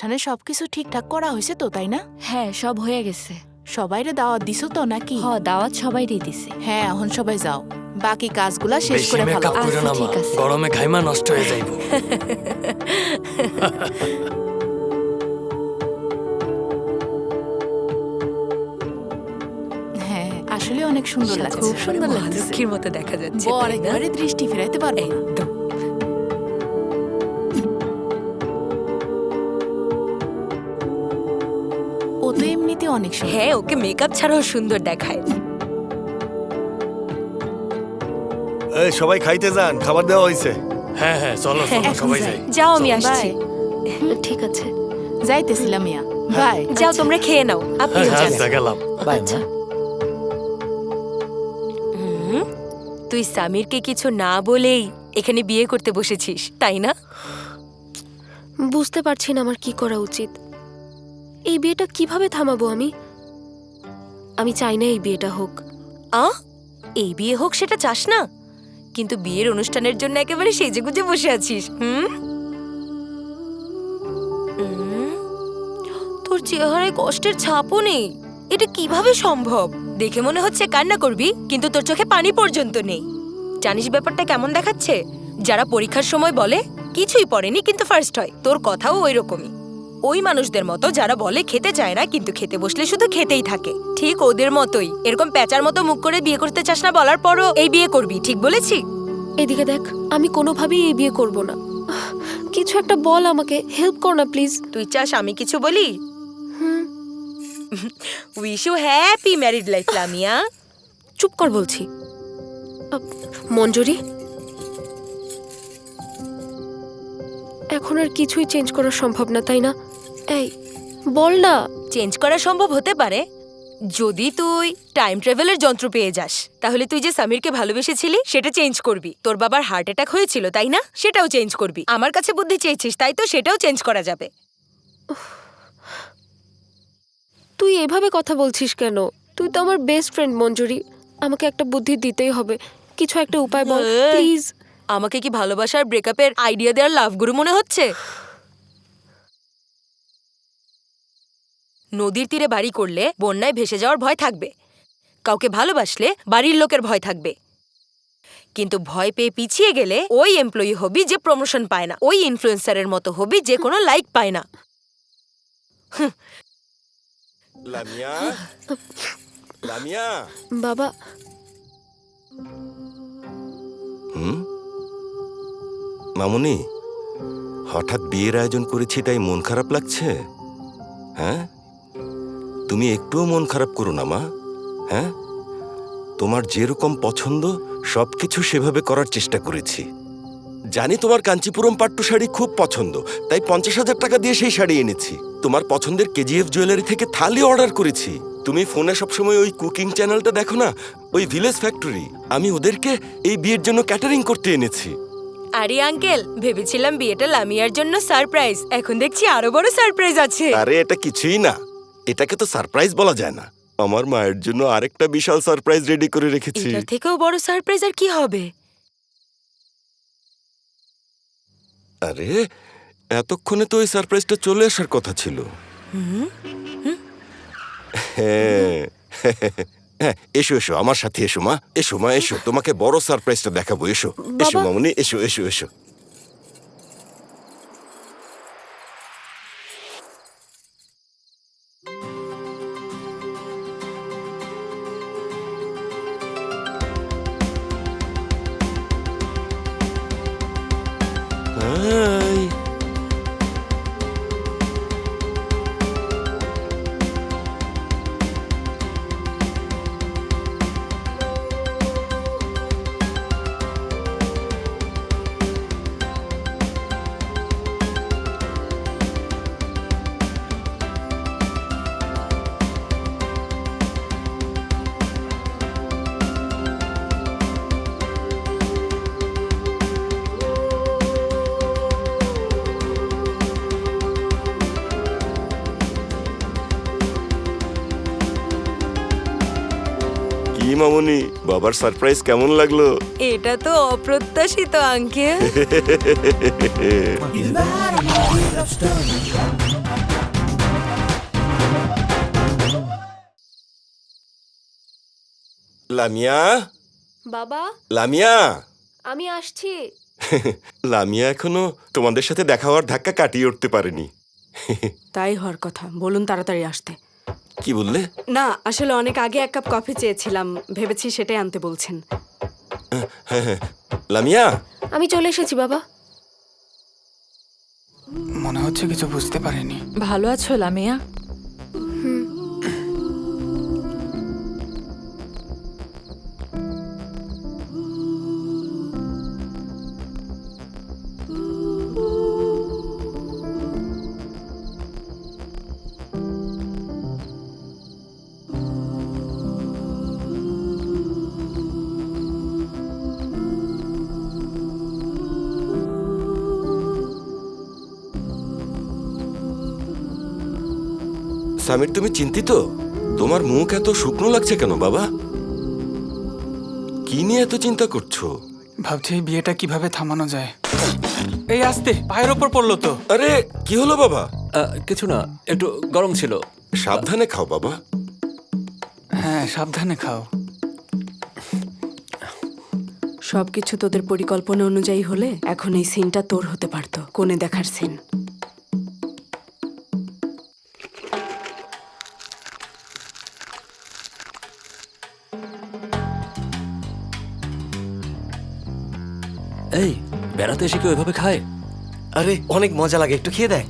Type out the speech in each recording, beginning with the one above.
অনুষ্ঠানে সবকিছু ঠিকঠাক করা হয়েছে তো, তাই না? হ্যাঁ, সব হয়ে গেছে। সবাইরে দাওয়াত দিছো তো নাকি? দাওয়াত সবাইরে দিছে। হ্যাঁ, এখন সবাই যাও, বাকি কাজগুলা শেষ বেশি করে ফেলো। মেকআপ কইরো না মা, ঠিক আছে। গরমে ঘাইমা নষ্ট হয়ে যাইবো। হ্যাঁ, আসলে অনেক সুন্দর লাগছে। খুব সুন্দর লাগছে, লক্ষ্মীর মতো দেখা যাচ্ছে। বর তাই না? একবারে দৃষ্টি ফেরাইতে পারবো না। একদম। ও তো এমনিতে অনেক সুন্দর। হ্যাঁ, ওকে মেকআপ ছাড়াও সুন্দর দেখায়। এই সবাই খাইতে যান, খাবার দেওয়া হয়েছে। হ্যাঁ হ্যাঁ, চলো চলো এখন সবাই যাই। যাই। যাও, আমি আসছি। বাই। ঠিক আছে, যাইতেছিলাম মিয়া, বাই। যাও তোমরা খেয়ে নাও। আপনি হ্যাঁ আচ্ছা, গেলাম। আচ্ছা। তুই সামিরকে কিছু না বলেই এখানে বিয়ে করতে বসেছিস, তাই না? বুঝতে পারছি না আমার কি করা উচিত। এই বিয়েটা কিভাবে থামাবো আমি? আমি চাই না এই বিয়েটা হোক। এই বিয়ে হোক সেটা চাস না, কিন্তু বিয়ের অনুষ্ঠানের জন্য একেবারে সেজেগুজে বসে আছিস। তোর চেহারায় কষ্টের ছাপও নেই। এটা কিভাবে সম্ভব? দেখে মনে হচ্ছে কান্না করবি, কিন্তু তোর চোখে পানি পর্যন্ত নেই। জানিস ব্যাপারটা কেমন দেখাচ্ছে? যারা পরীক্ষার সময় বলে কিছুই পড়েনি কিন্তু ফার্স্ট হয়, তোর কথাও ওই রকমই। ওই মানুষদের মতো যারা বলে খেতে চায় না কিন্তু খেতে বসলে শুধু খেতেই থাকে, ঠিক ওদের মতোই। এরকম প্যাঁচার মতো মুখ করে বিয়ে করতে চাস না বলার পরও এই বিয়ে করবি, ঠিক বলেছি? এদিকে দেখ, আমি কোনোভাবেই এই বিয়ে করব না। কিছু একটা বল, আমাকে হেল্প কর না প্লিজ। তুই চাস আমি কিছু বলি? Wish you happy married life Lamia. চুপ কর বলছি। মঞ্জুরি, এখন আর কিছুই চেঞ্জ করা সম্ভব না, তাই না? এই বল না। চেঞ্জ করা সম্ভব হতে পারে যদি তুই টাইম ট্রাভেলের যন্ত্র পেয়ে যাস। তাহলে তুই যে সামিরকে ভালোবেসেছিলি সেটা চেঞ্জ করবি। তোর বাবার হার্ট অ্যাটাক হয়েছিল, তাই না? সেটাও চেঞ্জ করবি। আমার কাছে বুদ্ধি চেয়েছিস, তাই তো সেটাও চেঞ্জ করা যাবে। তুই এভাবে কথা বলছিস কেন? তুই তো আমার বেস্ট ফ্রেন্ড মঞ্জুরি। আমাকে একটা বুদ্ধি দিতেই হবে, কিছু একটা উপায় বল প্লিজ। আমাকে কি ভালোবাসার ব্রেকআপের আইডিয়া দেওয়ার লাভ গুরু মনে হচ্ছে? নদীর তীরে বাড়ি করলে বন্যায় ভেসে যাওয়ার ভয় থাকবে, কাউকে ভালোবাসলে বাড়ির লোকের ভয় থাকবে। কিন্তু ভয় পেয়ে পিছিয়ে গেলে ওই এমপ্লয়ি হবি যে প্রমোশন পায় না, ওই ইনফ্লুয়েন্সারের মতো হবি যে কোনো লাইক পায় না। লামিয়া, লামিয়া। বাবা, মামুনি, হঠাৎ বিয়ের আয়োজন করেছি তাই মন খারাপ লাগছে? হ্যাঁ, তুমি একটুও মন খারাপ করো না মা। হ্যাঁ, তোমার যেরকম পছন্দ সবকিছু সেভাবে করার চেষ্টা করেছি। জানি তোমার কাঞ্চিপুরম পাট্টু শাড়ি খুব পছন্দ, তাই 50,000 টাকা দিয়ে সেই শাড়ি এনেছি। তোমার পছন্দের কেজিএফ জুয়েলারি থেকে থালি অর্ডার করেছি। তুমি ফোনে সবসময় ওই কুকিং চ্যানেলটা দেখো না, ওই ভিলেজ ফ্যাক্টরি, আমি ওদেরকে এই বিয়ের জন্য ক্যাটারিং করতে এনেছি। আরে আঙ্কেল, ভেবেছিলাম বিয়েটা লামিয়ার জন্য সারপ্রাইজ, এখন দেখছি আরো বড় সারপ্রাইজ আছে। আরে এটা কিছুই না, এটাকে তো সারপ্রাইজ বলা যায় না। আমার মায়ের জন্য আরেকটা বিশাল সারপ্রাইজ রেডি করে রেখেছি। এটার থেকেও বড় সারপ্রাইজ আর কি হবে? আরে এতক্ষণে তো ওই সারপ্রাইজটা চলে আসার কথা ছিল। হ্যাঁ, হ্যাঁ, এসো এসো আমার সাথে এসো মা, এসো মা, এসো, তোমাকে বড় সারপ্রাইজটা দেখাবো। এসো এসো বাবা। মামুনি, এসো এসো এসো। হাই। কি মামুনি, বাবার সারপ্রাইজ কেমন লাগলো? এটা তো অপ্রত্যাশিত uncle. Is that a movie love story? Lamia, বাবা, লামিয়া। আমি আসছি। লামিয়া এখনো তোমাদের সাথে দেখা হওয়ার ধাক্কা কাটিয়ে উঠতে পারেনি। তাই হওয়ার কথা, বলুন তাড়াতাড়ি আসতে। কি বললে? না, আসলে অনেক আগে এক কাপ কফি চেয়েছিলাম, ভেবেছি সেটাই আনতে বলছেন। লামিয়া, আমি চলে এসেছি বাবা। মনে হচ্ছে কিছু বুঝতে পারিনি। ভালো আছো লামিয়া? সামির, তুমি চিন্তিত? তোমার মুখ এত শুকনো লাগছে কেন বাবা? কি নিয়ে এত চিন্তা করছো? ভাবছি এই বিয়েটা কিভাবে থামানো যায়। এই আস্তে, পায়ের ওপর পড়লো তো। আরে কি হলো বাবা? কিছু না, একটু গরম ছিল। সাবধানে খাও বাবা। হ্যাঁ, সাবধানে খাও। সবকিছু তোদের পরিকল্পনা অনুযায়ী হলে এখন এই সিনটা তোর হতে পারতো, কোণে দেখার সিন। এই, বেড়াতে এসে কেউ এভাবে খায়? আরে অনেক মজা লাগে, একটু খেয়ে দেখ।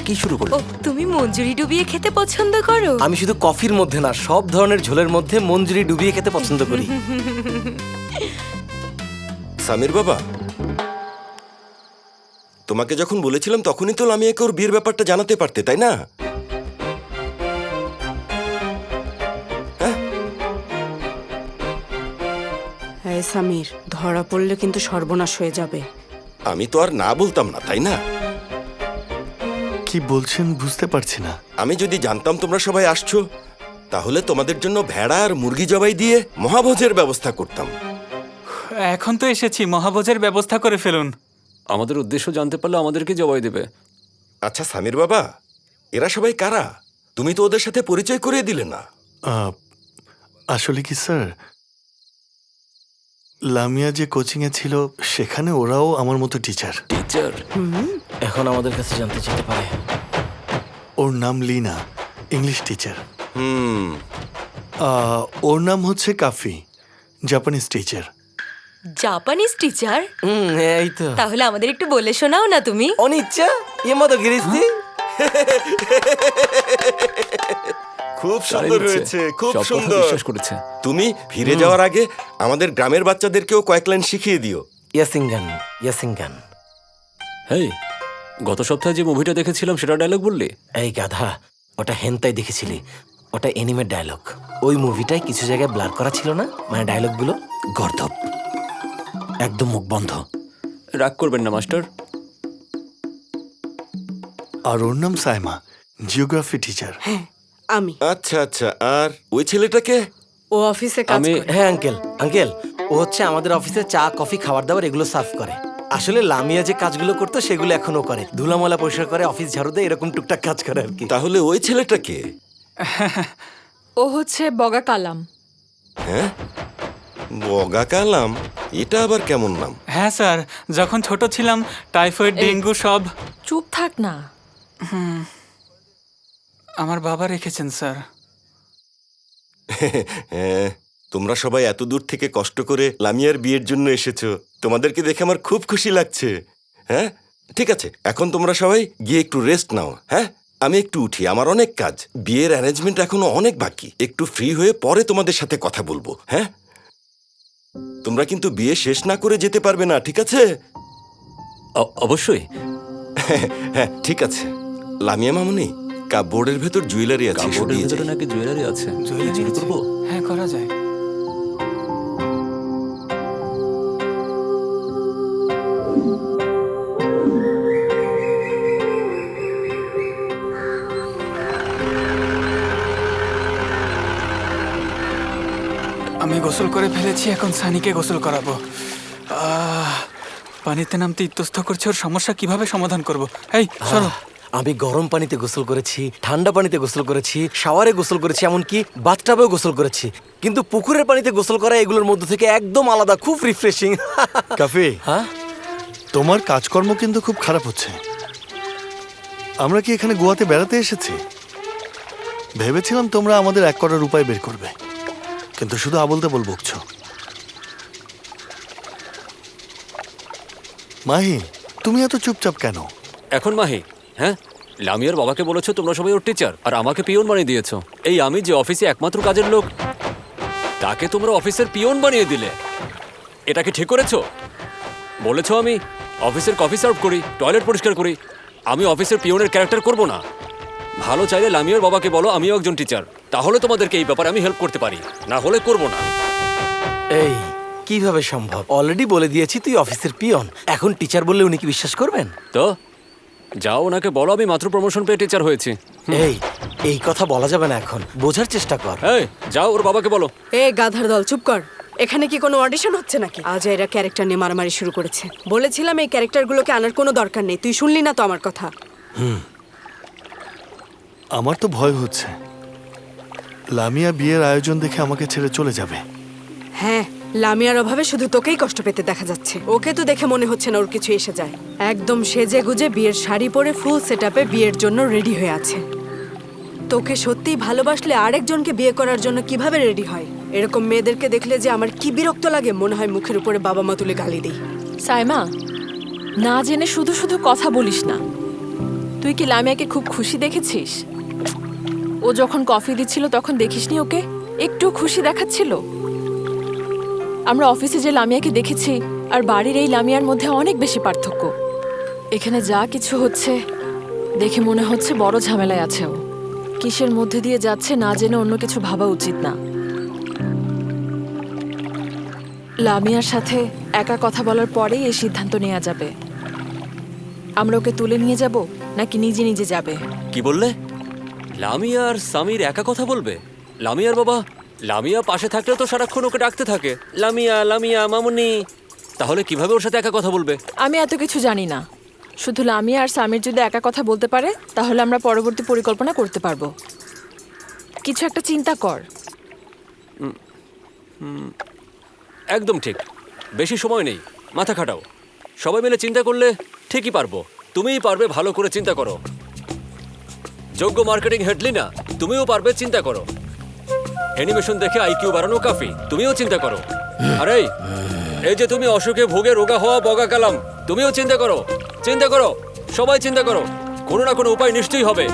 কি শুরু করলি? ও, তুমি মঞ্জুরি ডুবিয়ে খেতে পছন্দ করো? আমি শুধু কফির মধ্যে না, সব ধরনের ঝোলের মধ্যে মঞ্জুরি ডুবিয়ে খেতে পছন্দ করি। সামির বাবা, তোমাকে যখন বলেছিলাম তখনই তো লামিয়াকে ওর বিয়ের ব্যাপারটা জানাতে পারতে, তাই না? হ্যাঁ সামির, ধরা পড়লে কিন্তু সর্বনাশ হয়ে যাবে। আমি তো আর না বলতাম না, তাই না? কি বলছেন বুঝতে পারছি না। আমি যদি জানতাম তোমরা সবাই আসছো, তাহলে তোমাদের জন্য ভেড়া আর মুরগি জবাই দিয়ে মহাভোজের ব্যবস্থা করতাম। এখন তো এসেছি, মহাভোজের ব্যবস্থা করে ফেলুন। আমাদের উদ্দেশ্য জানতে পারলে আমাদেরকে জবাই দেবে। আচ্ছা সামির বাবা, এরা সবাই কারা? তুমি তো ওদের সাথে পরিচয় করিয়ে দিলে না। আসলে কি স্যার, লামিয়া যে কোচিংয়ে ছিল সেখানে ওরাও আমার মতো টিচার। টিচার? এখন আমাদের কাছে জানতে চাইতে পারে। ওর নাম লিনা, ইংলিশ টিচার। হুম, ওর নাম হচ্ছে কাফি, জাপানিজ টিচার। Japanese teacher? এই তো তাহলে আমাদের একটু বলে শোনাও না তুমি। অনিচ্ছা এ মতো গিরিস্তি। খুব সুন্দর হয়েছে, খুব সব কথা সুন্দর। বিশ্বাস করেছে। তুমি ফিরে যাওয়ার আগে আমাদের গ্রামের বাচ্চাদেরকেও কয়েক লাইন শিখিয়ে দিও। ইয়াসিঙ্গান, ইয়াসিঙ্গান। হেই, গত সপ্তাহে যে মুভিটা দেখেছিলাম সেটা ডায়লগ বললি? এই গাধা, ওটা হেনতাই দেখেছিলি, ওটা এনিমের ডায়লগ। ওই মুভিটায় কিছু জায়গায় ব্লার করা ছিল না, মানে ডায়লগগুলো গর্ধব, একদম মুখ বন্ধ। রাগ করবেন না মাস্টার। আর ওর নাম সাইমা, জিওগ্রাফি টিচার। হ্যাঁ আমি। আচ্ছা আচ্ছা, আর ওই ছেলেটাকে? ও অফিসে কাজ আমি করে। হ্যাঁ আঙ্কেল, আঙ্কেল ও হচ্ছে আমাদের অফিসে চা কফি খাবার দাবার এগুলো সার্ভ করে। আসলে লামিয়া যে কাজগুলো করতো সেগুলো এখনো করে, ধুলামলা পরিষ্কার করে, অফিস ঝাড়ু দেয়, এরকম টুকটাক কাজ করে আর কি। তাহলে ওই ছেলেটাকে? ও হচ্ছে বগা কালাম। হ্যাঁ, বগা কালাম? এটা আবার কেমন নাম? হ্যাঁ স্যার, যখন ছোট ছিলাম টাইফয়েড, ডেঙ্গু সব চুপ থাক না। আমার বাবা রেখেছেন স্যার। হ্যাঁ, তোমরা সবাই এত দূর থেকে কষ্ট করে লামিয়ার বিয়ের জন্য এসেছো, তোমাদেরকে দেখে আমার খুব খুশি লাগছে। হ্যাঁ ঠিক আছে, এখন তোমরা সবাই গিয়ে একটু রেস্ট নাও। হ্যাঁ, আমি একটু উঠি, আমার অনেক কাজ, বিয়ের অ্যারেঞ্জমেন্ট এখনো অনেক বাকি। একটু ফ্রি হয়ে পরে তোমাদের সাথে কথা বলবো। হ্যাঁ, তোমরা কিন্তু বিয়ে শেষ না করে যেতে পারবে না, ঠিক আছে? অবশ্যই। হ্যাঁ ঠিক আছে। লামিয়া মামুনি, কাপবোর্ডের ভেতর জুয়েলারি আছে, এসো কাপড়ের দিয়ে ভিতরে যাই। নাকি জুয়েলারি আছে? জুয়েলারি চুরি আছে? করবো? হ্যাঁ করা যায়। আমি গোসল করে ফেলেছি, এখন সানিকে গোসল করাবো। পানিতে নামতে ইতস্তত করছে, ওর সমস্যা কিভাবে সমাধান করব? এই সরো। আমি গরম পানিতে গোসল করেছি, ঠান্ডা পানিতে গোসল করেছি, শাওয়ারে গোসল করেছি, এমনকি বাথটাবেও গোসল করেছি, কিন্তু পুকুরের পানিতে গোসল করা এগুলোর মধ্যে থেকে একদম আলাদা, খুব রিফ্রেশিং। কাফি, হ্যাঁ, তোমার কাজকর্ম কিন্তু খুব খারাপ হচ্ছে। আমরা কি এখানে গোয়াতে বেড়াতে এসেছি? ভেবেছিলাম তোমরা আমাদের এক করার উপায় বের করবে, কিন্তু শুধু আবল তাবল বকছো। মাহি, তুমি এত চুপচাপ কেন? এখন মাহি, হ্যাঁ, লামিয়ার বাবাকে বলেছো তোমরা সবাই ওর টিচার, আর আমাকে পিয়ন বানিয়ে দিয়েছো। এই আমি যে অফিসে একমাত্র কাজের লোক, তাকে তোমরা অফিসের পিয়ন বানিয়ে দিলে। এটা কি ঠিক করেছো? বলেছো আমি অফিসের কফি সার্ভ করি, টয়লেট পরিষ্কার করি, আমি অফিসের পিয়নের ক্যারেক্টার করব না। ভালো চাইলে লামিয়ার বাবাকে বলো আমিও একজন টিচার, তাহলে তোমাদেরকে এই ব্যাপারে আমি হেল্প করতে পারি, না হলে করব না। এই কিভাবে সম্ভব? অলরেডি বলে দিয়েছি তুই অফিসের পিয়ন, এখন টিচার বললে উনি কি বিশ্বাস করবেন? তো যাও ওনাকে বলো আমি মাত্র প্রমোশন পেয়ে টিচার হয়েছি। এই কথা বলা যাবে না, এখন বোঝার চেষ্টা কর। এই যাও ওর বাবাকে বলো। এ গাধার দল, চুপ কর। এখানে কি কোনো অডিশন হচ্ছে নাকি? আজ এরা ক্যারেক্টার নিয়ে মারামারি শুরু করেছে। বলেছিলাম এই ক্যারেক্টারগুলোকে আনার কোনো দরকার নেই, তুই শুনলি না তো আমার কথা? আমার তো ভয় হচ্ছে লামিয়া বিয়ের আয়োজন দেখে আমাকে ছেড়ে চলে যাবে। হ্যাঁ, লামিয়ার অভাবে শুধু তোকেই কষ্ট পেতে দেখা যাচ্ছে। ওকে তো দেখে মনে হচ্ছে না ওর কিছু এসে যায়। একদম সেজে গুজে বিয়ের শাড়ি পরে ফুল সেটআপে বিয়ের জন্য রেডি হয়ে আছে। তোকে সত্যিই ভালোবাসলে আরেকজনকে বিয়ে করার জন্য কিভাবে রেডি হয়? এরকম মেয়েদেরকে দেখলে যে আমার কি বিরক্ত লাগে, মনে হয় মুখের উপরে বাবা মা তুলে গালি দিই। সাইমা, না জেনে শুধু শুধু কথা বলিস না। তুই কি লামিয়াকে খুব খুশি দেখেছিস? ও যখন কফি দিচ্ছিল তখন দেখিসনি ওকে একটু খুশি দেখাচ্ছিল? আমরা অফিসে যে লামিয়াকে দেখেছি আর বাড়ির এই লামিয়ার মধ্যে অনেক বেশি পার্থক্য। এখানে যা কিছু হচ্ছে দেখে মনে হচ্ছে বড় ঝামেলায় আছে ও। কিসের মধ্যে দিয়ে যাচ্ছে না জেনে অন্য কিছু ভাবা উচিত না। লামিয়ার সাথে একা কথা বলার পরেই এই সিদ্ধান্ত নেওয়া যাবে। আমরা ওকে তুলে নিয়ে যাব নাকি নিজে নিজে যাবে? কি বললে? লামিয়া আর সামির একা কথা বলবে? লামিয়ার বাবা, লামিয়া পাশে থাকলে তো সারাক্ষণ ওকে ডাকতে থাকে, লামিয়া লামিয়া মামুনি। তাহলে কিভাবে ওর সাথে একা কথা বলবে? আমি এত কিছু জানি না। শুধু লামিয়া আর সামির যদি একা কথা বলতে পারে তাহলে আমরা পরবর্তী পরিকল্পনা করতে পারবো। কিছু একটা চিন্তা কর। একদম ঠিক, বেশি সময় নেই, মাথা খাটাও। সবাই মিলে চিন্তা করলে ঠিকই পারবো। তুমিই পারবে, ভালো করে চিন্তা করো। যোগ্য মার্কেটিং হেডলি না, তুমিও পারবে, চিন্তা করো। অ্যানিমেশন দেখে আইকিউ বাড়ানো কাফি, তুমিও চিন্তা করো। আরে এই যে তুমি অসুখে ভোগে রোগা হওয়া বগা কালাম, তুমিও চিন্তা করো। চিন্তা করো, সবাই চিন্তা করো, কোনো না কোনো উপায় নিশ্চয়ই হবে।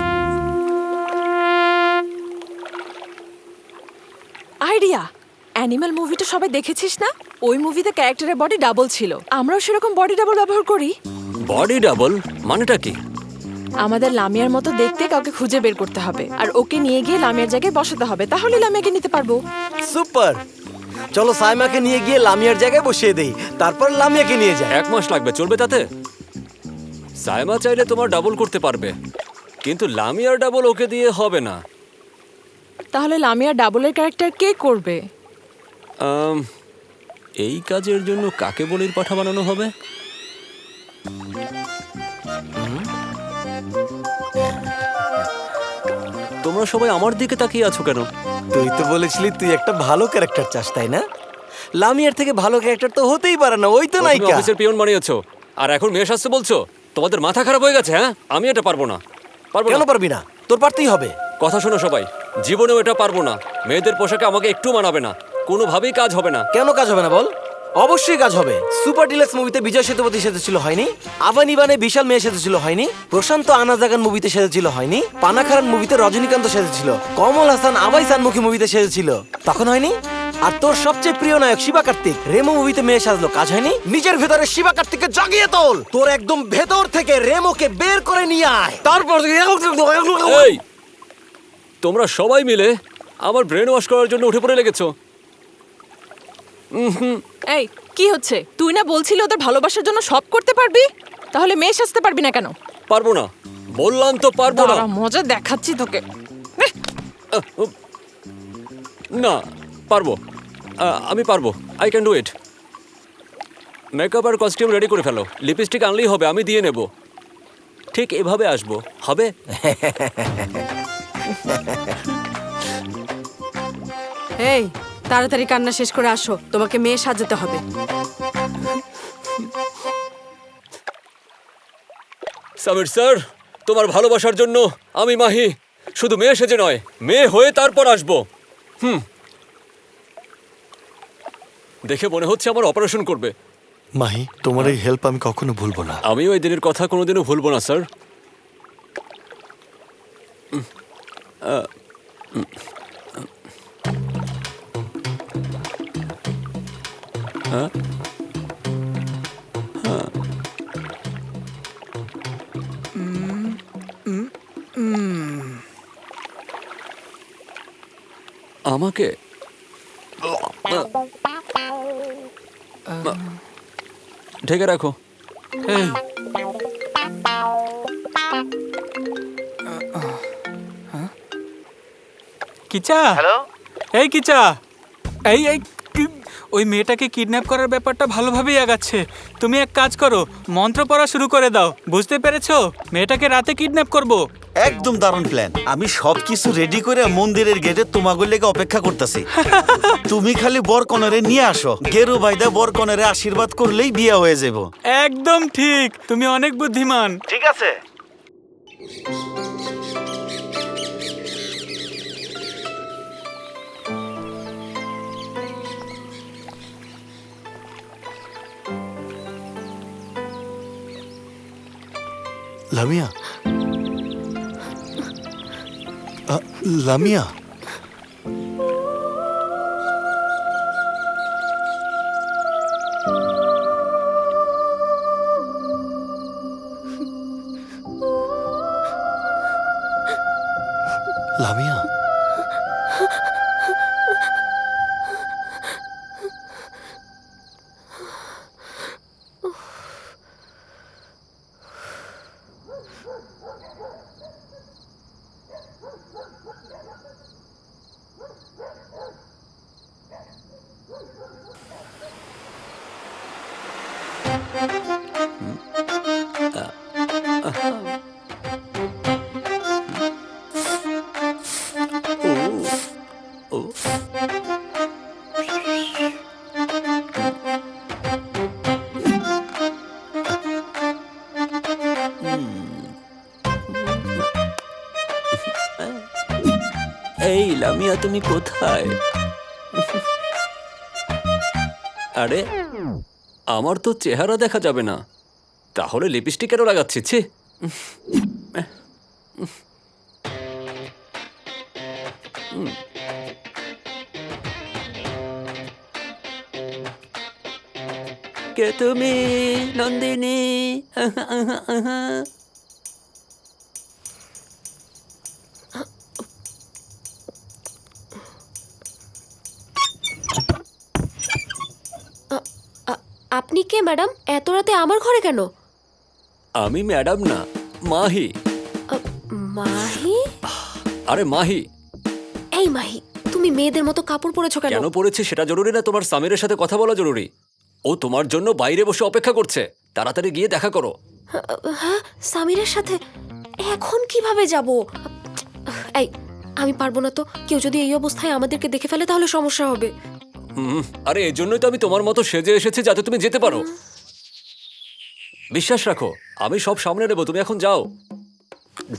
আইডিয়া! অ্যানিমাল মুভিটা সবাই দেখেছিস না? ওই মুভিতে ক্যারেক্টারের বডি ডাবল ছিল। আমরাও সেরকম বডি ডাবল ব্যবহার করি। বডি ডাবল মানেটা কি? আমাদের লামিয়ার মতো দেখতে কাউকে খুঁজে বের করতে হবে আর ওকে নিয়ে গিয়ে লামিয়ার জায়গায় বসাতে হবে, তাহলে লামিয়াকে নিতে পারবো। সুপার, চলো সাইমাকে নিয়ে গিয়ে লামিয়ার জায়গায় বসিয়ে দেই, তারপর লামিয়াকে নিয়ে যাই। 1 মাস লাগবে, চলবে তাতে? সাইমা চাইলে তোমার ডাবল করতে পারবে, কিন্তু লামিয়ার ডাবল ওকে দিয়ে হবে না। তাহলে লামিয়ার ডাবলের ক্যারেক্টার কে করবে? এই কাজের জন্য কাকে বলির পাঠা বানানো হবে? তোমরা সবাই আমার দিকে তাকিয়ে আছো কেন? তুই তো বলেছিলি তুই একটা ভালো ক্যারেক্টার চাস, তাই না? লামিয়ার থেকে ভালো ক্যারেক্টার তো হতেই পারে না, ওই তো নায়িকা। অফিসের পিয়ন বানিয়েছো আর এখন মেয়ে শাস্তে বলছো? তোমাদের মাথা খারাপ হয়ে গেছে? হ্যাঁ, আমি এটা পারবো না। কেন পারবি না? তোর পারতেই হবে। কথা শোনো সবাই, জীবনেও এটা পারবো না। মেয়েদের পোশাকে আমাকে একটু মানাবে না, কোনোভাবেই কাজ হবে না। কেন কাজ হবে না বল? অবশ্যই কাজ হবে। সুপার ডিলাক্স মুভিতে বিজয় সেতুপতি সেজেছিল, হয়নি? আভান ইভানে বিশাল মেয়ে সেজেছিল, হয়নি? প্রশান্ত আনাজাগান মুভিতে সেজেছিল, হয়নি? পানাখারান মুভিতে রজনীকান্ত সেজেছিল, কমল হাসান আবাই সানমুখী মুভিতে সেজেছিল, তখন হয়নি? আর তোর সবচেয়ে প্রিয় নায়ক শিবা কার্তিক রেমো মুভিতে মেয়ে সাজলো, কাজ হয়নি? নিজের ভেতরে শিবা কার্তিককে জাগিয়ে তোল, তোর একদম ভেতর থেকে রেমোকে বের করে নিয়ে আয়, তারপর এই তোমরা সবাই মিলে আমার ব্রেন ওয়াশ করার জন্য উঠে পড়ে লেগেছো। এই কি হচ্ছে? তুই না বলছিলি ওদের ভালোবাসার জন্য সব করতে পারবি, তাহলে মেয়ে সাজতে পারবি না কেন? পারবো না, বললাম তো পারবো না। মজা দেখাচ্ছি তোকে। না, পারবো, আমি পারবো, I can do it. Makeup আর কস্টিউম রেডি করে ফেলো, লিপস্টিক আনলেই হবে, আমি দিয়ে নেব। ঠিক এভাবে আসবো, হবে? এই তাড়াতাড়ি কান্না শেষ করে আসো, তোমাকে মেয়ে সাজাতে হবে। সামির স্যার, তোমার ভালোবাসার জন্য আমি মাহি শুধু মেয়ে সেজে নয়, মেয়ে হয়ে তারপর আসবো। দেখে মনে হচ্ছে আমার অপারেশন করবে। মাহি, তোমার এই হেল্প আমি কখনো ভুলবো না। আমিও এই দিনের কথা কোনোদিনও ভুলবো না স্যার। আমাকে ঢেকে রাখো। এই কিচা, হ্যালো। এই কিচা, এই এই ওই মেয়েটাকে কিডন্যাপ করার ব্যাপারটা ভালোভাবেই আগাচ্ছে। তুমি এক কাজ করো, মন্ত্র পড়া শুরু করে দাও। বুঝতে পেরেছো? মেয়েটাকে রাতে কিডন্যাপ করব। একদম দারুণ প্ল্যান। আমি সবকিছু রেডি করে মন্দিরের গেটে তোমাদের লেগে অপেক্ষা করতেছি। তুমি খালি বর কনেরে নিয়ে আসো, গেরু বাইদা বর কনেরে আশীর্বাদ করলেই বিয়ে হয়ে যাব। একদম ঠিক, তুমি অনেক বুদ্ধিমান। ঠিক আছে। লামিয়া, লামিয়া, লামিয়া, এই লামিয়া, তুমি কোথায়? আরে, আমার তো চেহারা দেখা যাবে না, তাহলে লিপস্টিক কেন লাগাচ্ছি? ছি। কে তুমি নন্দিনী? আপনি কে ম্যাডাম? এত রাতে আমার ঘরে কেন? আমি ম্যাডাম না, মাহি। মাহি? আরে মাহি। এই মাহি, তুমি মেয়েদের মতো কাপড় পরেছো কেন? কেন পড়েছি সেটা জরুরি না, তোমার সামিরের সাথে কথা বলা জরুরি। ও তোমার জন্য বাইরে বসে অপেক্ষা করছে, তাড়াতাড়ি গিয়ে দেখা করো। হ্যাঁ, সামিরের সাথে এখন কিভাবে যাব? এই, আমি পারবো না তো। কেউ যদি এই অবস্থায় আমাদেরকে দেখে ফেলে তাহলে সমস্যা হবে। আরে এই জন্যই তো আমি তোমার মতো সেজে এসেছি, যাতে তুমি যেতে পারো। বিশ্বাস রাখো, আমি সব সামনে নেবো, তুমি এখন যাও।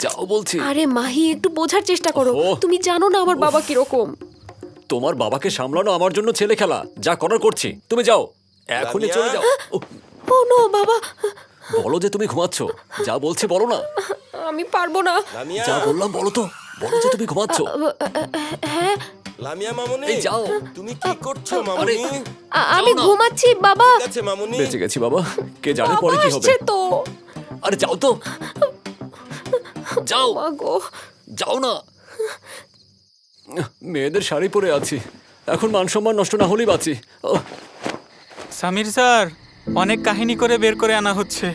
যাও বলছি। আরে মাহি, একটু বোঝার চেষ্টা করো। তুমি জানো না আমার বাবা কিরকম। তোমার বাবাকে সামলানো আমার জন্য ছেলে খেলা, যা করার করছি। তুমি যাও, এখনই চলে যাও। ও নো বাবা। বলো যে তুমি ঘুমাচ্ছ, যা বলছি বলো না। আমি পারবো না। যা বললাম বলো তো, বলো যে তুমি ঘুমাচ্ছ। হ্যাঁ লামিয়া মামুনি, এই যাও। তুমি কি করছো মামুনি? আমি ঘুমাচ্ছি বাবা। ঠিক আছে মামুনি। বেঁচে গেছি বাবা, কে জানে পরে কি হবে। আসছে তো। আরে যাও তো, যাও। মাগো, যাও না। মেয়েদের শাড়ি পরে আছি, এখন মান সম্মান নষ্ট না হলেই বাঁচি। সামির স্যার, অনেক কাহিনী করে বের করে আনা হচ্ছে।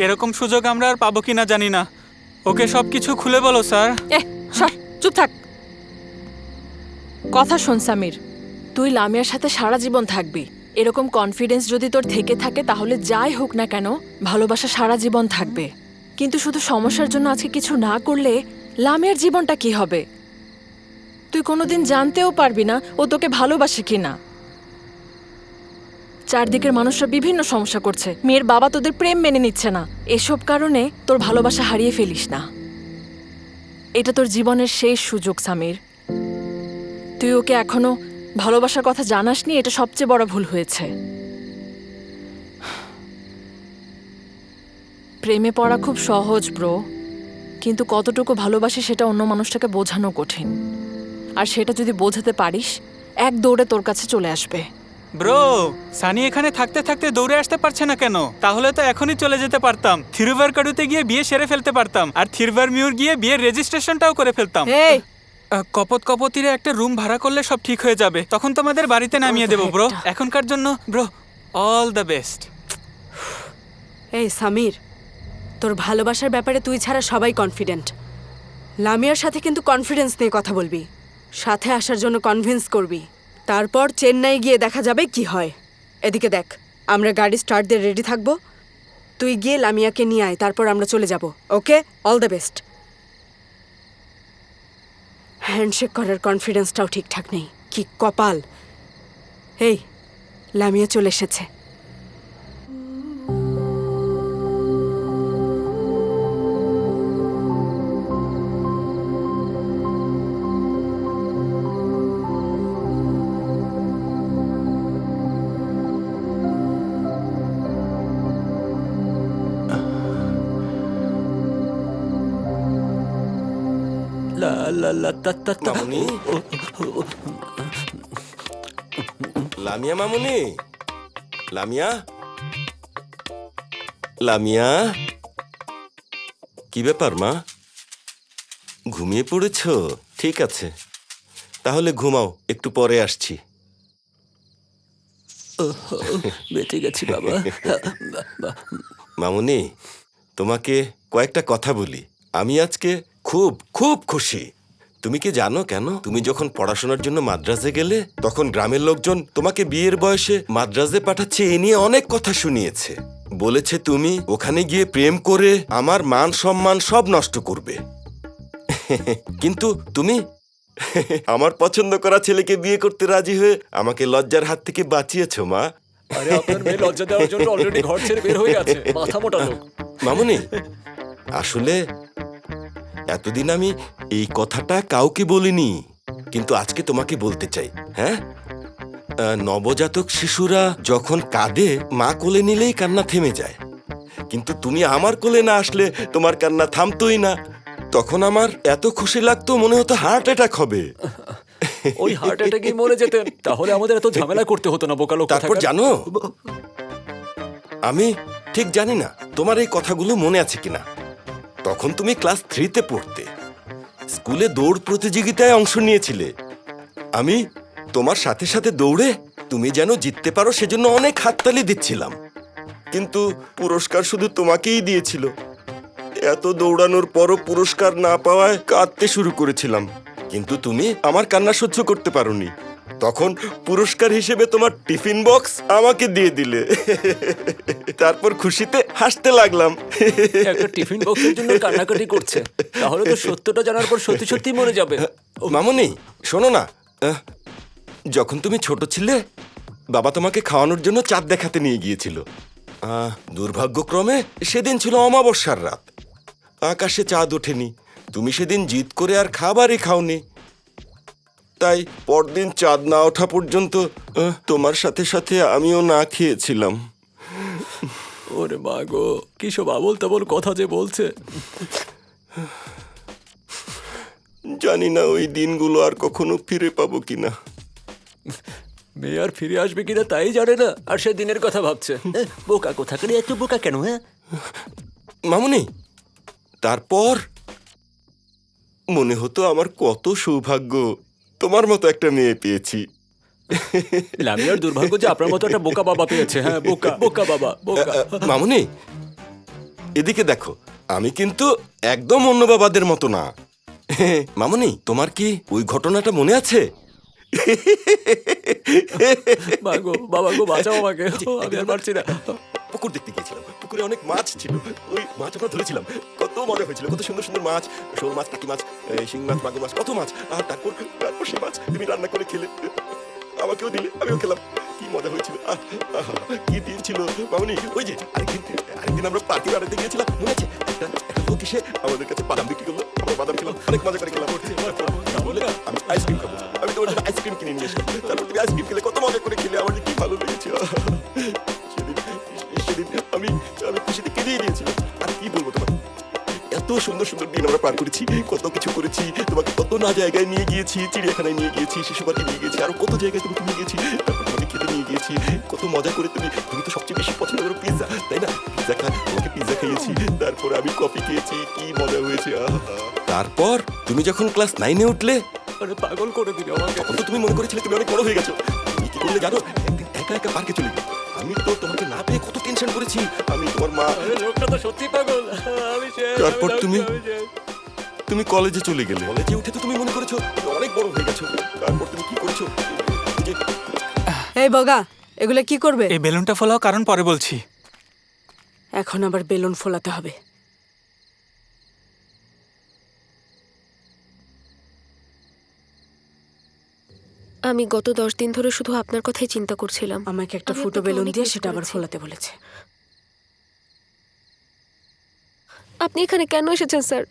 এরকম সুযোগ আমরা আর পাবো কিনা জানি না। ওকে সবকিছু খুলে বলো স্যার। সর, চুপ থাক। কথা শোন সামির, তুই লামিয়ার সাথে সারা জীবন থাকবি। এরকম কনফিডেন্স যদি তোর থেকে থাকে তাহলে যাই হোক না কেন, ভালোবাসা সারা জীবন থাকবে। কিন্তু শুধু সমস্যার জন্য আজকে কিছু না করলে লামিয়ার জীবনটা কি হবে? তুই কোনোদিন জানতেও পারবি না ও তোকে ভালোবাসে কিনা। চারদিকের মানুষরা বিভিন্ন সমস্যা করছে, মেয়ের বাবা তোদের প্রেম মেনে নিচ্ছে না। এসব কারণে তোর ভালোবাসা হারিয়ে ফেলিস না। এটা তোর জীবনের শেষ সুযোগ সামির। তুই ওকে এখনো ভালোবাসার কথা জানাসনি, এটা সবচেয়ে বড় ভুল হয়েছে। প্রেমে পড়া খুব সহজ ব্রো, কিন্তু কতটুকু ভালোবাসি সেটা অন্য মানুষটাকে বোঝানো কঠিন। আর সেটা যদি বোঝাতে পারিস, এক দৌড়ে তোর কাছে চলে আসবে। ব্রো, সানি এখানে থাকতে থাকতে দৌড়ে আসতে পারছে না কেন? তাহলে তো এখনই চলে যেতে পারতাম। থিরুভারকাড়ুতে গিয়ে বিয়ে সেরে ফেলতে পারতাম, আর থিরুভারমিউর গিয়ে বিয়ের রেজিস্ট্রেশনটাও করে ফেলতাম। এই কপতিরে একটা রুম ভাড়া করলে সব ঠিক হয়ে যাবে, তখন তোমাদের বাড়িতে নামিয়ে দেবো ব্রো। এখনকার জন্য ব্রো, অল দ্য বেস্ট। এই সামির, তোর ভালোবাসার ব্যাপারে তুই ছাড়া সবাই কনফিডেন্ট। লামিয়ার সাথে কিন্তু কনফিডেন্স নিয়ে কথা বলবি, সাথে আসার জন্য কনভিন্স করবি। তারপর চেন্নাই গিয়ে দেখা যাবে কি হয়। এদিকে দেখ, আমরা গাড়ি স্টার্ট দিয়ে রেডি থাকবো, তুই গিয়ে লামিয়াকে নিয়ে আয়, তারপর আমরা চলে যাব। ওকে, অল দ্য বেস্ট। হ্যান্ডশেক করার কনফিডেন্সটাও ঠিকঠাক নেই, কি কপাল। এই, লামিয়া চলে এসেছে। মামুনি, লামিয়া মামুনি, লামিয়া, লামিয়া, কি ব্যাপার মা? ঘুমিয়ে পড়েছ? ঠিক আছে, তাহলে ঘুমাও, একটু পরে আসছি। বেঁচে গেছি বাবা। মামুনি, তোমাকে কয়েকটা কথা বলি। আমি আজকে খুব খুব খুশি। তুমি কি জানো কেন? তুমি যখন পড়াশোনার জন্য মাদ্রাজে গেলে, তখন গ্রামের লোকজন তোমাকে বিয়ের বয়সে মাদ্রাজে পাঠাচ্ছে এ নিয়ে অনেক কথা শুনিয়েছে। বলেছে তুমি ওখানে গিয়ে প্রেম করে আমার মান সম্মান সব নষ্ট করবে। কিন্তু তুমি আমার পছন্দ করা ছেলেকে বিয়ে করতে রাজি হয়ে আমাকে লজ্জার হাত থেকে বাঁচিয়েছো মা। আরে আপনার মেয়ে লজ্জা দেওয়ার জন্য অলরেডি ঘর ছেড়ে বের হয়ে গেছে, মাথা মোটা লোক। মামুনি, আসলে এতদিন আমি এই কথাটা কাউকে বলিনি, কিন্তু আজকে তোমাকে বলতে চাই। হ্যাঁ, নবজাতক শিশুরা যখন কাঁদে, মা কোলে নিলেই কান্না থেমে যায়, কিন্তু তুমি আমার কোলে না আসলে তোমার কান্না থামতোই না। তখন আমার এত খুশি লাগতো, মনে হতো হার্ট অ্যাটাক হবে। ওই হার্ট অ্যাটাকে মরে যেতেন, তাহলে আমাদের এত ঝামেলা করতে হতো না, বোকা লোক। তারপর জানো, আমি ঠিক জানি না তোমার এই কথাগুলো মনে আছে কিনা। তখন তুমি ক্লাস 3-তে পড়তে, স্কুলে দৌড় প্রতিযোগিতায় অংশ নিয়েছিলে। আমি তোমার সাথে সাথে দৌড়ে তুমি যেন জিততে পারো সেজন্য অনেক হাততালি দিচ্ছিলাম, কিন্তু পুরস্কার শুধু তোমাকেই দিয়েছিল। এত দৌড়ানোর পরও পুরস্কার না পাওয়ায় কাঁদতে শুরু করেছিলাম, কিন্তু তুমি আমার কান্না সহ্য করতে পারোনি। তখন পুরস্কার হিসেবে তোমার টিফিন বক্স আমাকে দিয়ে দিলে। তারপর খুশিতে হাসতে লাগলাম। একটা টিফিন বক্সের জন্য কান্নাকাটি করছে, তাহলে তো সত্যটা জানার পর সত্যি সত্যি মরে যাবে। মামুনি, শোনো না, যখন তুমি ছোট ছিলে, বাবা তোমাকে খাওয়ানোর জন্য চাঁদ দেখাতে নিয়ে গিয়েছিল। দুর্ভাগ্যক্রমে সেদিন ছিল অমাবস্যার রাত, আকাশে চাঁদ ওঠেনি। তুমি সেদিন জিদ করে আর খাবারই খাওনি, তাই পরদিন চাঁদ না ওঠা পর্যন্ত তোমার সাথে সাথে আমিও না খেয়েছিলাম। ওরে মা গো, কি সব আবল তাবল কথা যে বলছে। জানি না ওই দিনগুলো আর কখনো ফিরে পাবো কিনা। মেয়ে আর ফিরে আসবে কিনা তাই জানে না, আর সে দিনের কথা ভাবছে। বোকা কোথাকার, এত বোকা কেন? হ্যাঁ মামুনি, তারপর মনে হতো আমার কত সৌভাগ্য, তোমার মতো একটা মেয়ে পেয়েছি। লামিয়ার দুর্ভাগ্য যে আপনার মতো একটা বোকা বাবা পেয়েছে। হ্যাঁ, বোকা বোকা বাবা, বোকা। মামুনি, এদিকে দেখো, আমি কিন্তু একদম অন্য বাবাদের মতো না। মামুনি, তোমার কি ওই ঘটনাটা মনে আছে? মা গো, বাবা গো, বাঁচাও আমাকে, আমি আর পারছি না। পুকুর দেখতে গিয়েছিলাম, পুকুরে অনেক মাছ ছিল, ওই মাছ আমরা ধরেছিলাম, কত মজা হয়েছিল, কত সুন্দর সুন্দর মাছ, শোল মাছ, টাকি মাছ, শিং মাছ, মাগুর মাছ, কত মাছ। আর তারপর সেই মাছ তুমি রান্না করে খেলে, আমাকেও দিলে, আমিও খেলাম, কি মজা হয়েছিল, কি দিন ছিল মামনি। ওই যে আরেকদিন আমরা পার্টি বানাতে গিয়েছিলাম, মনে আছে? একটা লোক এসে আমাদের কাছে বাদাম বিক্রি করলো, আমরা বাদাম খেলাম, অনেক মজা করে খেলাম। আমি আইসক্রিম খাবো, আমি তোমার জন্য আইসক্রিম কিনে নিয়ে এসলাম, তারপর তুমি আইসক্রিম খেলে, কত মজা করে খেলে, আমার কি ভালো লেগেছে। সেদিন আমি খুশিতে কেঁদেই দিয়েছিলাম। আর কি বলবো তোমার, এত সুন্দর সুন্দর দিন আমরা পার করেছি, কত কিছু করেছি, তোমাকে কত না জায়গায় নিয়ে গিয়েছি, চিড়িয়াখানায় নিয়ে গিয়েছি, শিশু পার্কে নিয়ে গিয়েছি, আরো কত জায়গায় তুমি নিয়ে গিয়েছি, তারপর তোমাকে খেতে নিয়ে গিয়েছি, কত মজা করে। তুমি তো সবচেয়ে বেশি পছন্দ করো পিৎজা, তাই না? তোমাকে পিৎজা খাইয়েছি, তারপর আমি কফি খেয়েছি, কি মজা হয়েছে। তারপর তুমি যখন ক্লাস 9-এ উঠলে, আরে পাগল করে দিলে আমাকে। তখন তো তুমি মনে করেছিলে তুমি অনেক বড় হয়ে গেছো। তুমি কি করলে জানো? একদিন একা একা পার্কে চলে গেলে, আমি তো তোমাকে না পেয়ে কত টেনশন করেছি, আমি তোমার মা। লোকটা তো সত্যি পাগল। আমি তারপর তুমি কলেজে চলে গেলে, কলেজে উঠে তো তুমি মনে করেছো তুমি অনেক বড় হয়ে গেছো। তারপর তুমি কি করেছো? এই বগা, এগুলো কি করবে? এই বেলুনটা ফোলাও, কারণ পরে বলছি। এখন আবার বেলুন ফোলাতে হবে। আমি গত 10 দিন ধরে শুধু আপনার কথাই চিন্তা করছিলাম। আমাকে একটা আমি ফুটো আপনাকে বেলুন অনেক দিয়ে miss সেটা আবার করেছি। ফোলাতে বলেছে। আপনি এখানে কেন এসেছেন স্যার?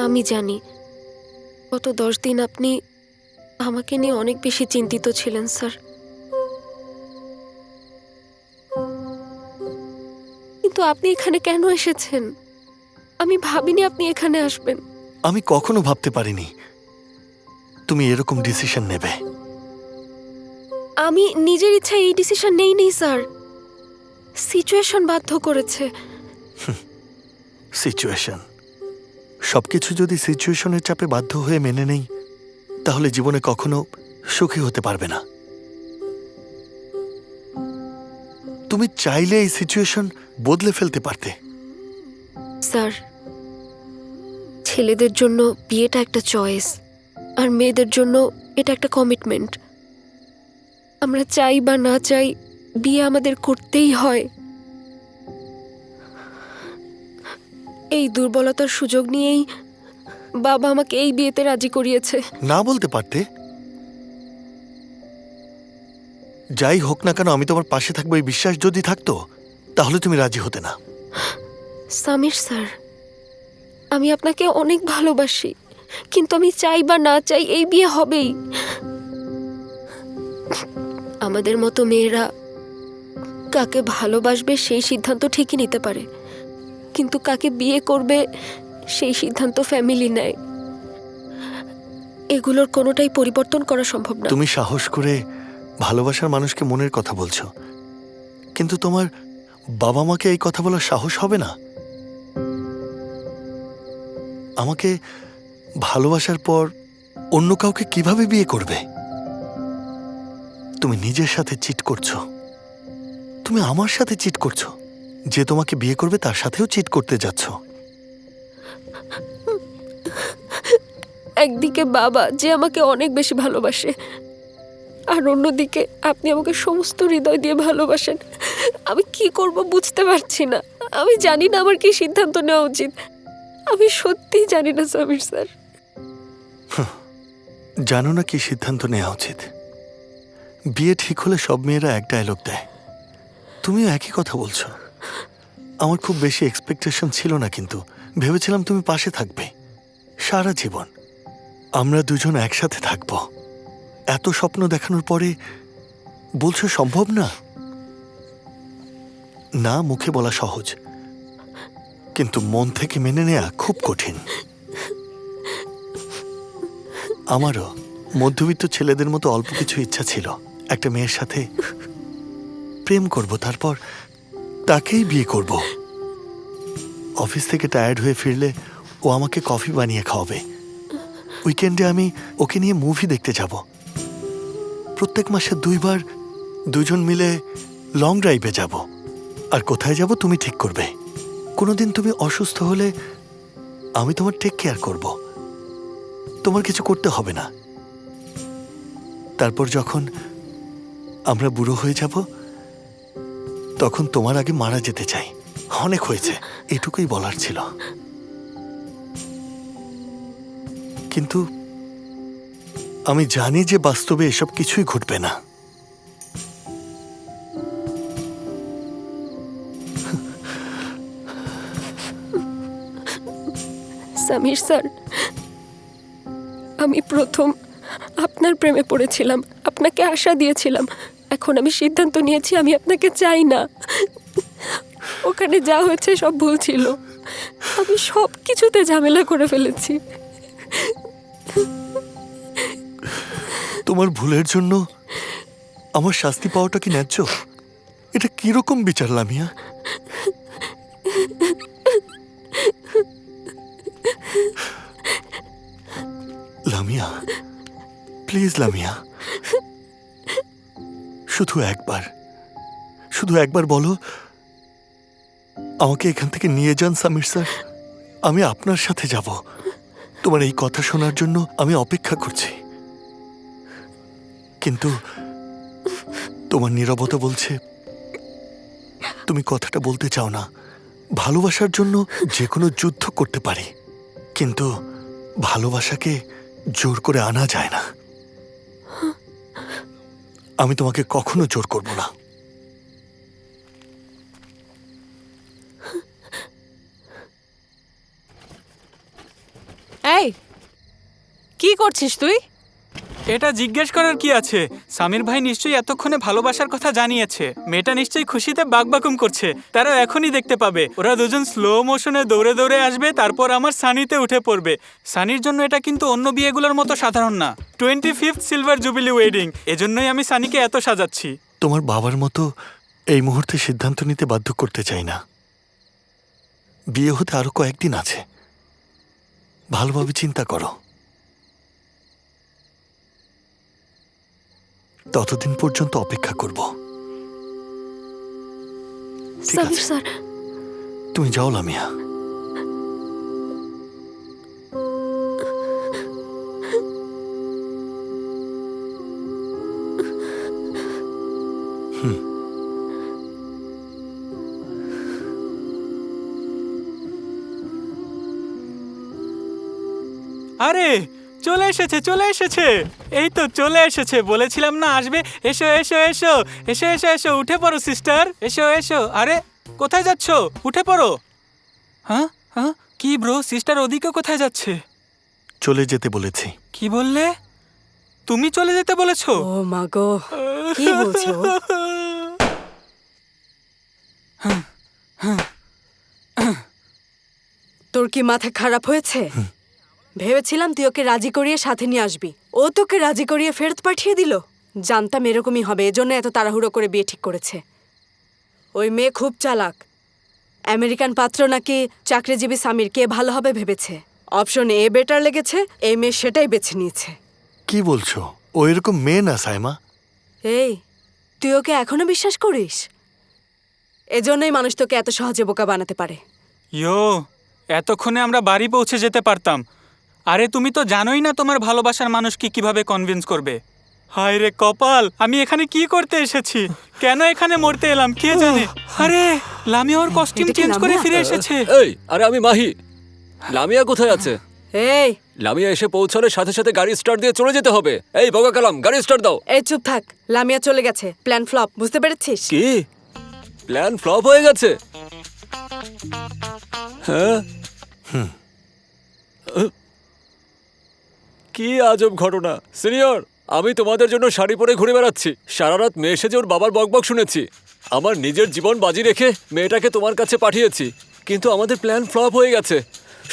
আমি জানি গত 10 দিন আপনি আমাকে নিয়ে অনেক বেশি চিন্তিত ছিলেন স্যার, কিন্তু আপনি এখানে কেন এসেছেন? আমি ভাবিনি আপনি এখানে আসবেন। আমি কখনো ভাবতে পারিনি তুমি এরকম ডিসিশন নেবে। আমি নিজের ইচ্ছায় এই ডিসিশন নেইনি স্যার, সিচুয়েশন বাধ্য করেছে। সিচুয়েশন, সবকিছু যদি সিচুয়েশনের চাপে বাধ্য হয়ে মেনে নেই, তাহলে জীবনে কখনো সুখী হতে পারবে না। তুমি চাইলে এই সিচুয়েশন বদলে ফেলতে পারতে। স্যার, ছেলেদের জন্য বিয়েটা একটা চয়েস, আর মেয়েদের জন্য এটা একটা কমিটমেন্ট। আমরা চাই বা না চাই, বিয়ে আমাদের করতেই হয়। এই দুর্বলতার সুযোগ নিয়েই বাবা আমাকে এই বিয়েতে রাজি করিয়েছে। না বলতে পারতে? যাই হোক না কেন, আমি তোমার পাশে থাকবো এই বিশ্বাস যদি থাকতো, তাহলে তুমি রাজি হতে না। সামির স্যার, আমি আপনাকে অনেক ভালোবাসি, কিন্তু আমি চাই বা না চাই এই বিয়ে হবেই। আমাদের মতো মেয়েরা কাকে ভালোবাসবে সেই সিদ্ধান্ত ঠিকই নিতে পারে, কিন্তু কাকে বিয়ে করবে সেই সিদ্ধান্ত ফ্যামিলি নেয়। এগুলোর কোনোটাই পরিবর্তন করা সম্ভব না। তুমি সাহস করে ভালোবাসার মানুষকে মনের কথা বলছো, কিন্তু তোমার বাবা মাকে এই কথা বলার সাহস হবে না? আমাকে ভালোবাসার পর অন্য কাউকে কিভাবে বিয়ে করবে? তুমি নিজের সাথে চিট করছো, তুমি আমার সাথে চিট করছো, যে তোমাকে বিয়ে করবে তার সাথেও চিট করতে যাচ্ছ। একদিকে বাবা যে আমাকে অনেক বেশি ভালোবাসে, আর অন্যদিকে আপনি আমাকে সমস্ত হৃদয় দিয়ে ভালোবাসেন। আমি কি করব বুঝতে পারছি না। আমি জানি না আমার কি সিদ্ধান্ত নেওয়া উচিত। আমি সত্যিই জানি না সামির স্যার। জানো না কি সিদ্ধান্ত নেওয়া উচিত? বিয়ে ঠিক হলে সব মেয়েরা এক ডায়লগ দেয়, তুমিও একই কথা বলছো। আমার খুব বেশি এক্সপেকটেশন ছিল না, কিন্তু ভেবেছিলাম তুমি পাশে থাকবে সারা জীবন, আমরা দুজন একসাথে থাকবো। এত স্বপ্ন দেখানোর পরে বলছো সম্ভব না? না, মুখে বলা সহজ, কিন্তু মন থেকে মেনে নেওয়া খুব কঠিন। আমারও মধ্যবিত্ত ছেলেদের মতো অল্প কিছু ইচ্ছা ছিল, একটা মেয়ের সাথে প্রেম করব, তারপর তাকেই বিয়ে করব। অফিস থেকে টায়ার্ড হয়ে ফিরলে ও আমাকে কফি বানিয়ে খাওয়াবে, উইকেন্ডে আমি ওকে নিয়ে মুভি দেখতে যাব, প্রত্যেক মাসে 2 বার দুজন মিলে লং ড্রাইভে যাব। আর কোথায় যাব তুমি ঠিক করবে। কোনোদিন তুমি অসুস্থ হলে আমি তোমার টেক কেয়ার করব। তোমার কিছু করতে হবে না। তারপর যখন আমরা বুড়ো হয়ে যাব, তখন তোমার আগে মারা যেতে চাই। অনেক হয়েছে, এটুকুই বলার ছিল। কিন্তু আমি জানি যে বাস্তবে এসব কিছুই ঘটবে না। সামির স্যার, আমি প্রথম আপনার প্রেমে পড়েছিলাম, আপনাকে আশা দিয়েছিলাম। এখন আমি সিদ্ধান্ত নিয়েছি আমি আপনাকে চাই না। ওখানে যা হয়েছে সব ভুল ছিল। আমি সব কিছুতে ঝামেলা করে ফেলেছি। তোমার ভুলের জন্য আমার শাস্তি পাওয়াটা কি ন্যায্য? এটা কিরকম বিচার লামিয়া? লামিয়া, প্লিজ লামিয়া, শুধু একবার বলো, আমাকে এখান থেকে নিয়ে যান সামির স্যার। আমি আপনার সাথে যাব। তোমার এই কথা শোনার জন্য আমি অপেক্ষা করছি। কিন্তু তোমার নীরবতা বলছে তুমি কথাটা বলতে চাও না। ভালোবাসার জন্য যে কোনো যুদ্ধ করতে পারি, কিন্তু ভালোবাসাকে জোর করে আনা যায় না। আমি তোমাকে কখনো জোর করব না। এই, কি করছিস তুই? এটা জিজ্ঞেস করার কি আছে? সামির ভাই নিশ্চয়ই এতক্ষণে ভালোবাসার কথা জানিয়েছে। মেয়েটা নিশ্চয়ই খুশিতে বাকবাকুম করছে। তারা এখনই দেখতে পাবে। ওরা দুজন স্লো মোশনে দৌড়ে দৌড়ে আসবে, তারপর আমার সানিতে উঠে পড়বে। সানির জন্য এটা কিন্তু অন্য বিয়েগুলোর মতো সাধারণ না। 25th silver jubilee wedding. এজন্যই আমি সানিকে এত সাজাচ্ছি। তোমার বাবার মতো এই মুহূর্তে সিদ্ধান্ত নিতে বাধ্য করতে চাই না। বিয়ে হতে আরো কয়েকদিন আছে, ভালোভাবে চিন্তা করো। ততদিন পর্যন্ত অপেক্ষা করব। ঠিক সামির আছে, স্যার, তুমি যাও লামিয়া। আরে চলে এসেছে, চলে এসেছে। এই তো চলে এসেছে। বলেছিলাম না আসবে। এসো এসো এসো এসো এসো এসো, উঠে পড়ো সিস্টার, এসো এসো। আরে কোথায় যাচ্ছ? উঠে পড়ো। হ্যাঁ হ্যাঁ, কি ব্রো, সিস্টার ওদিকে কোথায় যাচ্ছে? চলে যেতে বলেছি। কি বললে? তুমি চলে যেতে বলেছো? ও মা গো, কি বলছো? তোর কি মাথা খারাপ হয়েছে? ভেবেছিলাম তুই ওকে রাজি করিয়ে সাথে নিয়ে আসবি, ও তোকে রাজি করিয়ে ফেরত পাঠিয়ে দিল। জানতাম এরকমই হবে, এজন্য এত তাড়াহুড়ো করে বিয়ে ঠিক করেছে। ওই মেয়ে খুব চালাক। আমেরিকান পাত্র নাকি চাকরিজীবী সামির, কে ভালো হবে ভেবেছে। অপশন এ বেটার লেগেছে, এই মেয়ে সেটাই বেছে নিয়েছে। কি বলছো? ও এরকম মেয়ে না সাইমা। এই, তুই ওকে এখনো বিশ্বাস করিস? এজন্যই মানুষ তোকে এত সহজে বোকা বানাতে পারে। ইয়ো, এতক্ষণে আমরা বাড়ি পৌঁছে যেতে পারতাম। আরে তুমি তো জানোই না তোমার ভালোবাসার মানুষকে কিভাবে কনভিন্স করবে। হায় রে কপাল, আমি এখানে কি করতে এসেছি? কেন এখানে মরতে এলাম কে জানে। আরে লামিয়া ওর কস্টিউম এটা কি চেঞ্জ করে লামিয়া? ফিরে এসেছে। এই, আরে আমি মাহি। লামিয়া কোথায় আছে? এই লামিয়া এসে পৌঁছালে সাথে সাথে গাড়ি স্টার্ট দিয়ে চলে যেতে হবে। এই বগা কালাম, গাড়ি স্টার্ট দাও। এই চুপ থাক, লামিয়া চলে গেছে। প্ল্যান ফ্লপ, বুঝতে পেরেছিস? কি প্ল্যান ফ্লপ হয়ে গেছে? হ্যাঁ, কি আজব ঘটনা। সিনিয়র, আমি তোমাদের জন্য শাড়ি পরে ঘুরে বেড়াচ্ছি। সারা রাত মেয়ে এসে যে ওর বাবার বকবক শুনেছি। আমার নিজের জীবন বাজি রেখে মেয়েটাকে তোমার কাছে পাঠিয়েছি, কিন্তু আমাদের প্ল্যান ফ্লপ হয়ে গেছে।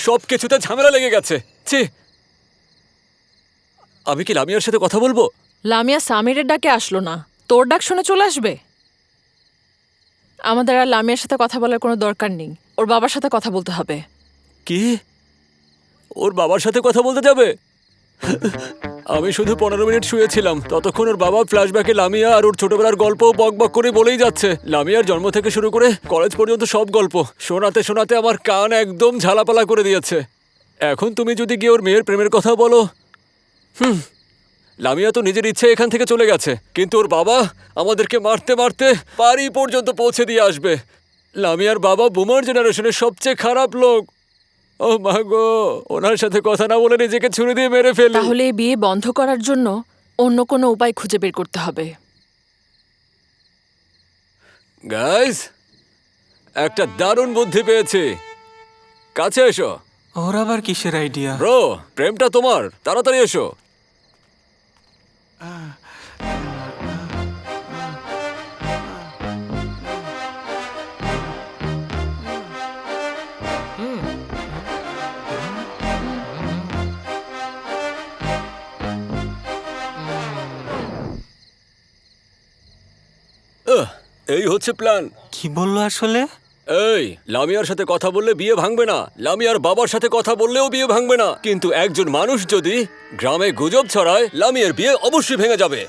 সব কিছুতে ঝামেলা লেগে গেছে। ছি, আমি কি লামিয়ার সাথে কথা বলবো? লামিয়া সামিরের ডাকে আসলো না, তোর ডাক শুনে চলে আসবে? আমাদের আর লামিয়ার সাথে কথা বলার কোনো দরকার নেই। ওর বাবার সাথে কথা বলতে হবে। কি? ওর বাবার সাথে কথা বলতে যাবে? আমি শুধু 15 মিনিট শুয়েছিলাম, ততক্ষণ ওর বাবা ফ্ল্যাশব্যাকে লামিয়া আর ওর ছোটবেলার গল্প বকবক করে বলেই যাচ্ছে। লামিয়ার জন্ম থেকে শুরু করে কলেজ পর্যন্ত সব গল্প শোনাতে শোনাতে আমার কান একদম ঝালাপালা করে দিয়েছে। এখন তুমি যদি গিয়ে ওর মেয়ের প্রেমের কথা বলো, লামিয়া তো নিজের ইচ্ছে এখান থেকে চলে গেছে, কিন্তু ওর বাবা আমাদেরকে মারতে মারতে বাড়ি পর্যন্ত পৌঁছে দিয়ে আসবে। লামিয়ার বাবা বুমার জেনারেশনের সবচেয়ে খারাপ লোক। ও মা গো, ওনার সাথে কথা না বলে নিজেকে ছুরি দিয়ে মেরে ফেলি। তাহলে এই বিয়ে বন্ধ করার জন্য অন্য কোনো উপায় খুঁজে বের করতে হবে। গাইস, একটা দারুণ বুদ্ধি পেয়েছি, কাছে এসো। ওর আবার কিসের আইডিয়া? ব্রো, প্রেমটা তোমার, তাড়াতাড়ি এসো। এই হচ্ছে প্ল্যান। কি বললো আসলে? এই, লামিয়ার সাথে কথা বললে বিয়ে ভাঙবে না, লামিয়ার বাবার সাথে কথা বললেও বিয়ে ভাঙবে না, কিন্তু একজন মানুষ যদি গ্রামে গুজব ছড়ায় লামিয়ার বিয়ে অবশ্যই ভেঙে যাবে।